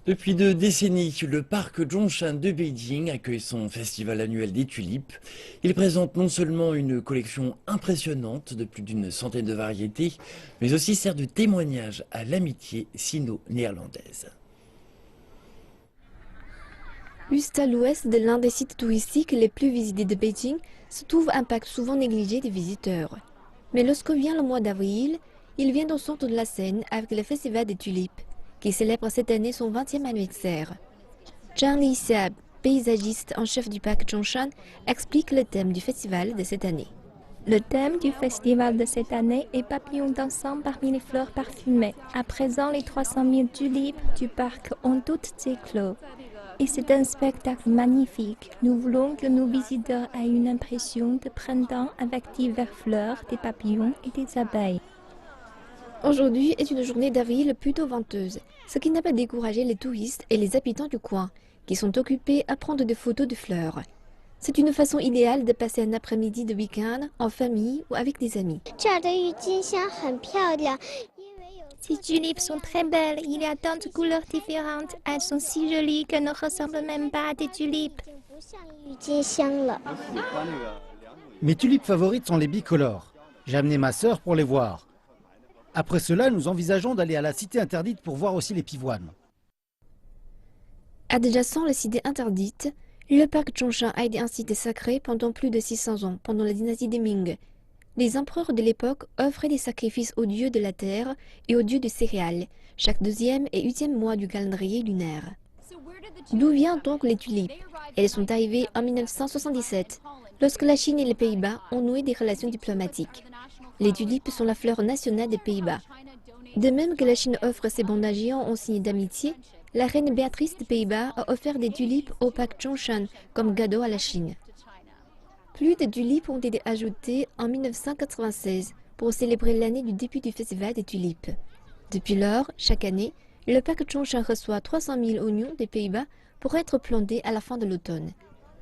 Depuis 2 décennies, le parc Zhongshan de Beijing accueille son festival annuel des tulipes. Il présente non seulement une collection impressionnante de plus d'une centaine de variétés, mais aussi sert de témoignage à l'amitié sino-néerlandaise. Juste à l'ouest de l'un des sites touristiques les plus visités de Beijing se trouve un parc souvent négligé des visiteurs. Mais lorsque vient le mois d'avril, il vient au centre de la scène avec le Festival des Tulipes, qui célèbre cette année son 20e anniversaire. Zhang Lixia, paysagiste en chef du parc Zhongshan, explique le thème du festival de cette année. Le thème du festival de cette année est papillons dansant parmi les fleurs parfumées. À présent, les 300 000 tulipes du parc ont toutes éclos. Et c'est un spectacle magnifique. Nous voulons que nos visiteurs aient une impression de printemps avec diverses fleurs, des papillons et des abeilles. Aujourd'hui est une journée d'avril plutôt venteuse, ce qui n'a pas découragé les touristes et les habitants du coin, qui sont occupés à prendre des photos de fleurs. C'est une façon idéale de passer un après-midi de week-end en famille ou avec des amis. Ces tulipes sont très belles, il y a tant de couleurs différentes. Elles sont si jolies qu'elles ne ressemblent même pas à des tulipes. Mes tulipes favorites sont les bicolores. J'ai amené ma sœur pour les voir. Après cela, nous envisageons d'aller à la cité interdite pour voir aussi les pivoines. Adjacent à la cité interdite, le parc Zhongshan a été un site sacré pendant plus de 600 ans, pendant la dynastie des Ming. Les empereurs de l'époque offraient des sacrifices aux dieux de la terre et aux dieux des céréales, chaque 2e et 8e mois du calendrier lunaire. D'où viennent donc les tulipes? Elles sont arrivées en 1977, lorsque la Chine et les Pays-Bas ont noué des relations diplomatiques. Les tulipes sont la fleur nationale des Pays-Bas. De même que la Chine offre ses bons géants en signe d'amitié, la reine Béatrice des Pays-Bas a offert des tulipes au parc Zhongshan comme cadeau à la Chine. Plus de tulipes ont été ajoutées en 1996 pour célébrer l'année du début du festival des tulipes. Depuis lors, chaque année, le parc Zhongshan reçoit 300 000 oignons des Pays-Bas pour être plantés à la fin de l'automne.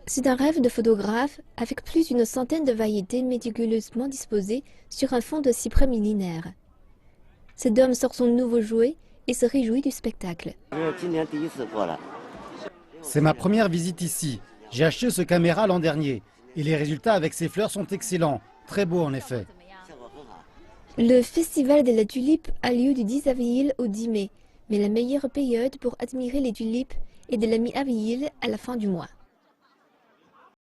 C'est un rêve de photographe avec plus d'une centaine de variétés méticuleusement disposées sur un fond de cyprès millénaire. Cet homme sort son nouveau jouet et se réjouit du spectacle. C'est ma première visite ici. J'ai acheté ce caméra l'an dernier. Et les résultats avec ces fleurs sont excellents. Très beaux en effet. Le festival de la tulipe a lieu du 10 avril au 10 mai, mais la meilleure période pour admirer les tulipes est de la mi-avril à la fin du mois.